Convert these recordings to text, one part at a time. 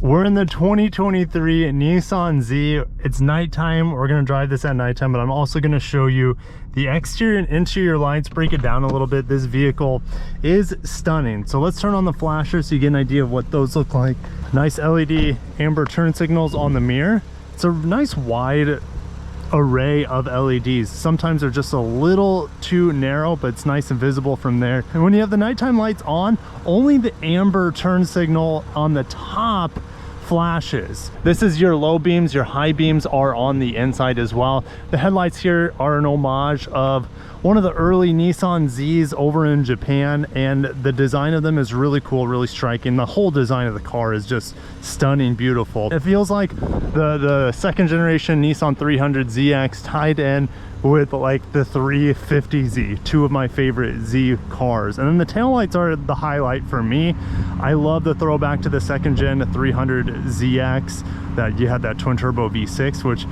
We're in the 2023 Nissan Z. It's nighttime. We're going to drive this at nighttime, but I'm also going to show you the exterior and interior lights, break it down a little bit. This vehicle is stunning. So let's turn on the flashers so you get an idea of what those look like. Nice LED amber turn signals on the mirror. It's a nice wide array of LEDs. Sometimes they're just a little too narrow, but it's nice and visible from there. And when you have the nighttime lights on, only the amber turn signal on the top flashes. This is your low beams. Your high beams are on the inside as well. The headlights here are an homage of one of the early Nissan Zs over in Japan, and the design of them is really cool, really striking. The whole design of the car is just stunning, beautiful. It feels like the second generation Nissan 300ZX tied in with like the 350Z, two of my favorite Z cars. And then the taillights are the highlight for me. I love the throwback to the second gen 300ZX, that you had that twin turbo V6, which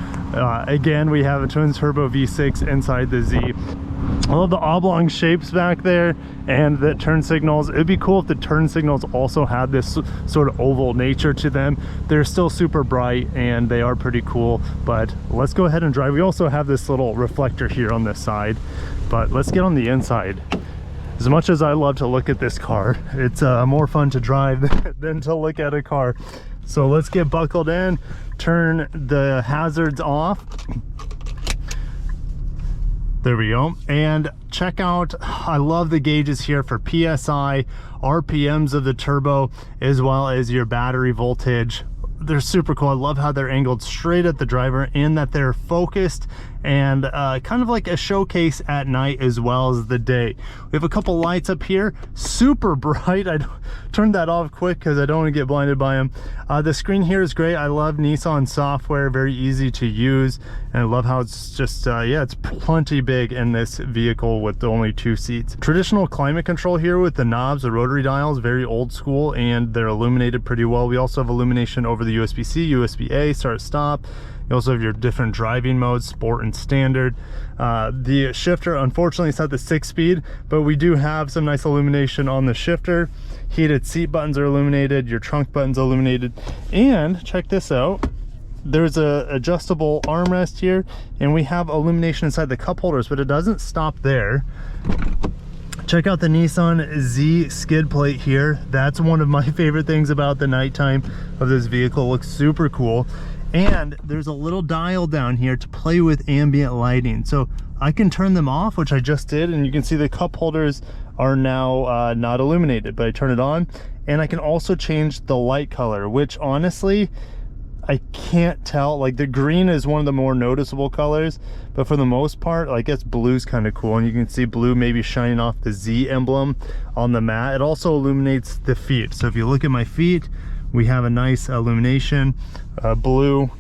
again, we have a twin turbo V6 inside the Z. I love the oblong shapes back there and the turn signals. It'd be cool if the turn signals also had this sort of oval nature to them. They're still super bright and they are pretty cool, but let's go ahead and drive. We also have this little reflector here on this side, but let's get on the inside. As much as I love to look at this car, it's more fun to drive than to look at a car. So let's get buckled in, turn the hazards off. There we go. And check out, I love the gauges here for PSI, RPMs of the turbo, as well as your battery voltage. They're super cool. I love how they're angled straight at the driver and that they're focused and kind of like a showcase at night as well as the day. We have a couple lights up here, super bright. I turned that off quick because I don't want to get blinded by them. The screen here is great. I love Nissan software, very easy to use, and I love how it's just yeah, it's plenty big in this vehicle with only 2 seats. Traditional climate control here with the knobs, the rotary dials, very old school, and they're illuminated pretty well. We also have illumination over the USB-C, USB-A, start stop. You also have your different driving modes, sport and standard. The shifter, unfortunately, it's not the 6-speed, but we do have some nice illumination on the shifter. Heated seat buttons are illuminated, your trunk button's illuminated, and check this out. There's a adjustable armrest here, and we have illumination inside the cup holders, but it doesn't stop there. Check out the Nissan Z skid plate here. That's one of my favorite things about the nighttime of this vehicle. It looks super cool. And there's a little dial down here to play with ambient lighting. So I can turn them off, which I just did, and you can see the cup holders are now not illuminated, but I turn it on. And I can also change the light color, which honestly, I can't tell. Like the green is one of the more noticeable colors, but for the most part, I guess blue's kind of cool. And you can see blue maybe shining off the Z emblem on the mat. It also illuminates the feet. So if you look at my feet, we have a nice illumination. Blue,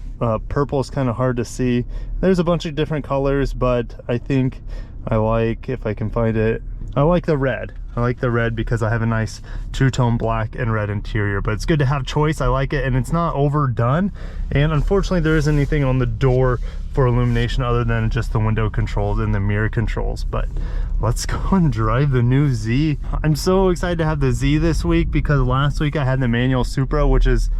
purple is kind of hard to see. There's a bunch of different colors, but I think I like, if I can find it, I like the red. I like the red because I have a nice two-tone black and red interior, but it's good to have choice. I like it, and it's not overdone. And unfortunately, there isn't anything on the door for illumination other than just the window controls and the mirror controls. But let's go and drive the new Z. I'm so excited to have the Z this week because last week I had the manual Supra, which is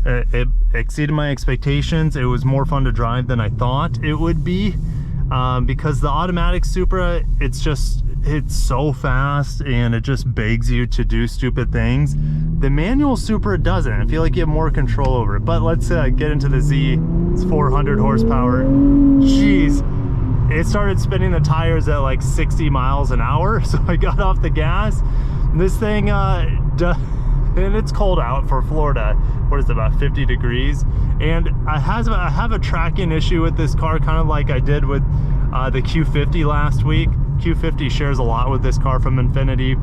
it exceeded my expectations. It was more fun to drive than I thought it would be, because the automatic Supra, it's so fast and it just begs you to do stupid things. The manual Supra doesn't. I feel like you have more control over it. But let's get into the Z. It's 400 horsepower. Jeez, it started spinning the tires at like 60 miles an hour, so I got off the gas. This thing and it's cold out for Florida. What is it, about 50 degrees? And I have a tracking issue with this car, kind of like I did with the Q50 last week. Q50 shares a lot with this car from Infiniti.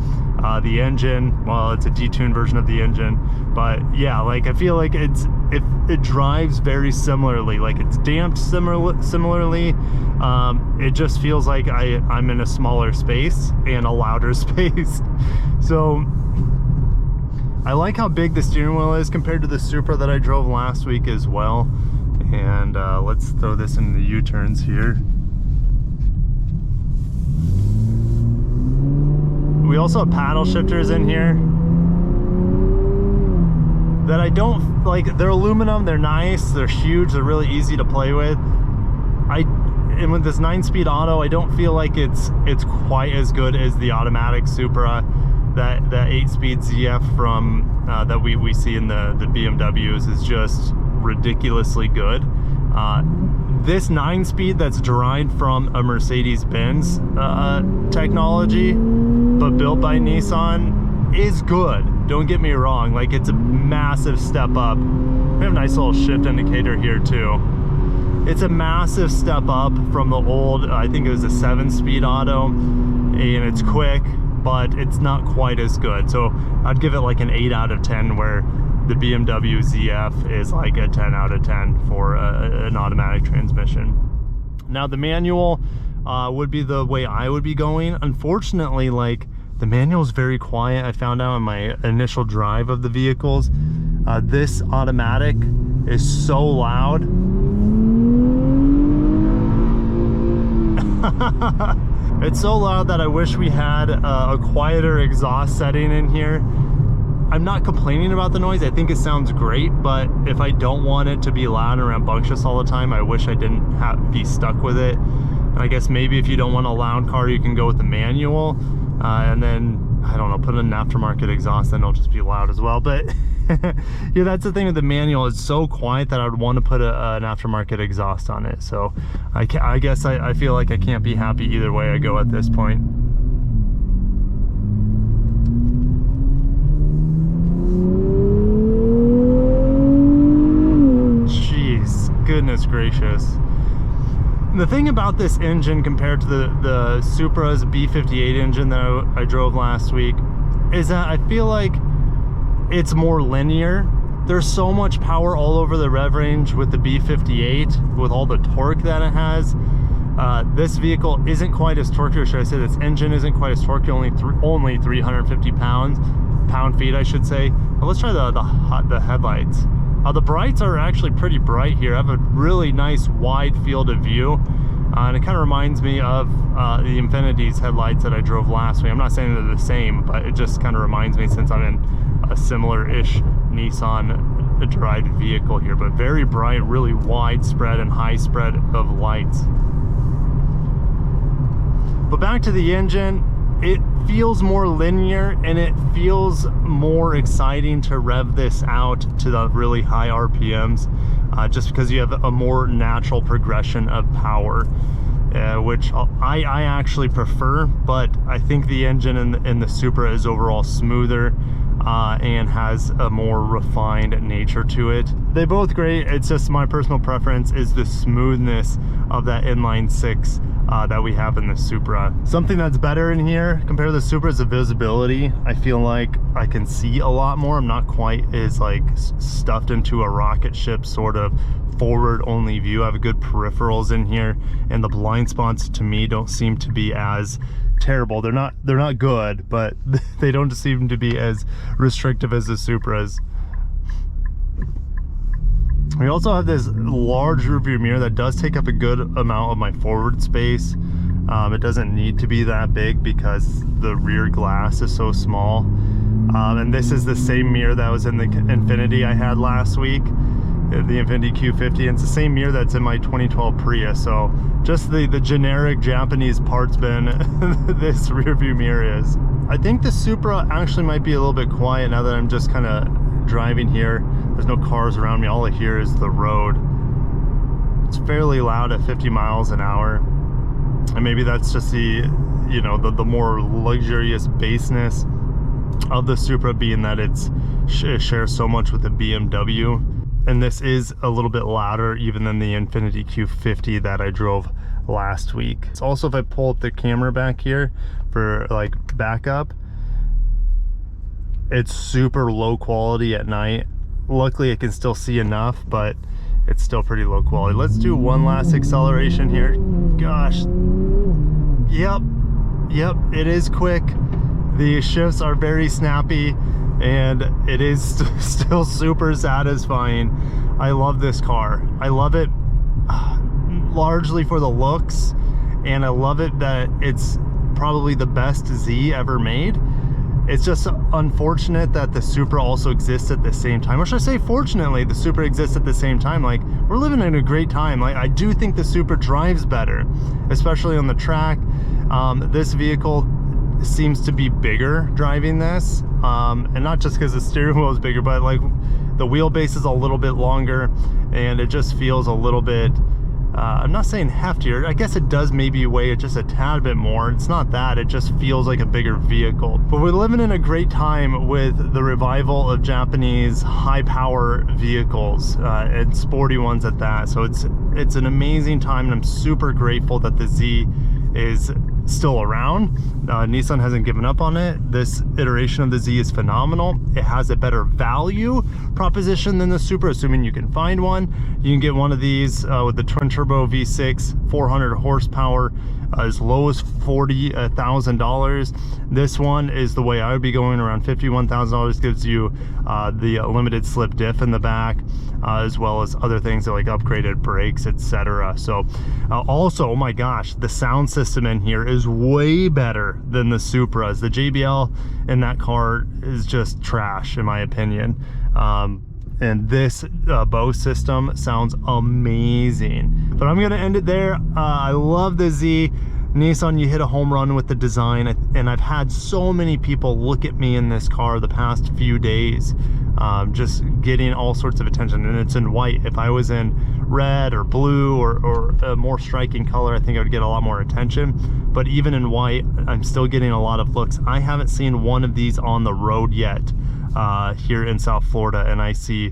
The engine, well, it's a detuned version of the engine, but yeah, like I feel like it drives very similarly. Like it's damped similarly. It just feels like I'm in a smaller space and a louder space. So I like how big the steering wheel is compared to the Supra that I drove last week as well. And let's throw this in the U-turns here. We also have paddle shifters in here. that I don't like. They're aluminum, they're nice, they're huge, they're really easy to play with. And with this 9-speed auto, I don't feel like it's quite as good as the automatic Supra, that 8-speed ZF from that we see in the BMWs is just ridiculously good. This 9-speed that's derived from a Mercedes-Benz technology, but built by Nissan, is good. Don't get me wrong, like it's a massive step up. We have a nice little shift indicator here too. It's a massive step up from the old, I think it was a 7-speed auto, and it's quick, but it's not quite as good. So I'd give it like an 8 out of 10, where the BMW ZF is like a 10 out of 10 for an automatic transmission. Now the manual would be the way I would be going. Unfortunately, like the manual is very quiet. I found out in my initial drive of the vehicles, this automatic is so loud. It's so loud that I wish we had a quieter exhaust setting in here. I'm not complaining about the noise. I think it sounds great, but if I don't want it to be loud and rambunctious all the time, I wish I didn't be stuck with it. And I guess maybe if you don't want a loud car, you can go with the manual, and then, I don't know, put in an aftermarket exhaust, then it'll just be loud as well. But yeah, that's the thing with the manual. It's so quiet that I would want to put an aftermarket exhaust on it. So I guess I feel like I can't be happy either way I go at this point. Jeez, goodness gracious. The thing about this engine compared to the Supra's B58 engine that I drove last week is that I feel like it's more linear. There's so much power all over the rev range with the B58, with all the torque that it has. This vehicle isn't quite as torquey, or should I say this engine isn't quite as torquey, only 350 pound-feet, I should say. But let's try the headlights. The brights are actually pretty bright here. I have a really nice wide field of view. And it kind of reminds me of the Infinity's headlights that I drove last week. I'm not saying they're the same, but it just kind of reminds me, since I'm in a similar-ish Nissan derived vehicle here, but very bright, really widespread and high spread of lights. But back to the engine, it feels more linear and it feels more exciting to rev this out to the really high RPMs, just because you have a more natural progression of power, which I actually prefer. But I think the engine in the Supra is overall smoother and has a more refined nature to it. They're both great. It's just my personal preference is the smoothness of that inline six that we have in the Supra. Something that's better in here compared to the Supra is the visibility. I feel like I can see a lot more. I'm not quite as like stuffed into a rocket ship sort of forward only view. I have good peripherals in here, and the blind spots to me don't seem to be as terrible. They're not good, but they don't seem to be as restrictive as the Supras. We also have this large rearview mirror that does take up a good amount of my forward space. It doesn't need to be that big because the rear glass is so small. And this is the same mirror that was in the Infinity I had last week, the Infinity Q50, and it's the same mirror that's in my 2012 Prius. So just the generic Japanese parts bin this rear view mirror is. I think the Supra actually might be a little bit quiet now that I'm just kind of driving here. There's no cars around me. All I hear is the road. It's fairly loud at 50 miles an hour. And maybe that's just the, you know, the more luxurious baseness of the Supra, being that it shares so much with the BMW. And this is a little bit louder even than the Infinity Q50 that I drove last week. So also, if I pull up the camera back here for like backup, it's super low quality at night. Luckily I can still see enough, but it's still pretty low quality. Let's do one last acceleration here. Gosh, yep, it is quick. The shifts are very snappy, and it is still super satisfying. I love this car. I love it largely for the looks, and I love it that it's probably the best Z ever made. It's just unfortunate that the Supra also exists at the same time. Or should I say, fortunately, the Supra exists at the same time. Like, we're living in a great time. Like, I do think the Supra drives better, especially on the track. This vehicle seems to be bigger driving this, and not just because the steering wheel is bigger, but like the wheelbase is a little bit longer, and it just feels a little bit, I'm not saying heftier, I guess it does maybe weigh just a tad bit more. It's not that, it just feels like a bigger vehicle. But we're living in a great time with the revival of Japanese high power vehicles, and sporty ones at that. So it's an amazing time, and I'm super grateful that the Z is still around. Nissan hasn't given up on it. This iteration of the Z is phenomenal. It has a better value proposition than the Supra, assuming you can find one. You can get one of these with the twin turbo V6, 400 horsepower, as low as $40,000. This one is the way I would be going, around $51,000. Gives you the limited slip diff in the back, as well as other things like upgraded brakes, etc. So also, oh my gosh, the sound system in here is way better than the Supras. The JBL in that car is just trash, in my opinion. And this Bose system sounds amazing. But I'm gonna end it there. I love the Z. Nissan, you hit a home run with the design, and I've had so many people look at me in this car the past few days, just getting all sorts of attention, and it's in white. If I was in red or blue or a more striking color, I think I would get a lot more attention. But even in white, I'm still getting a lot of looks. I haven't seen one of these on the road yet here in South Florida, and I see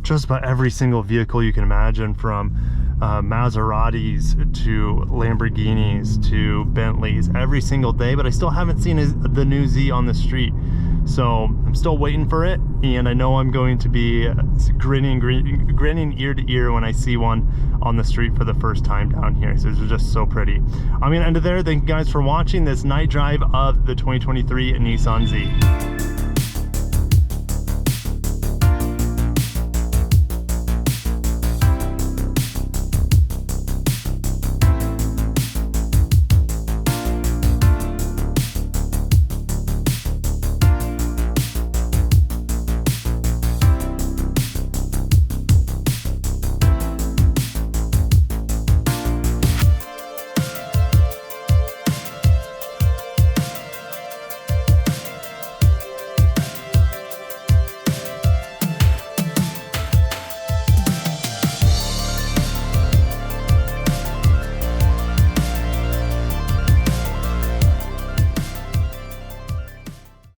just about every single vehicle you can imagine, from Maseratis to Lamborghinis to Bentleys, every single day. But I still haven't seen the new Z on the street, so I'm still waiting for it, and I know I'm going to be grinning ear to ear when I see one on the street for the first time down here. So it's just so pretty. I'm gonna end it there. Thank you guys for watching this night drive of the 2023 Nissan Z.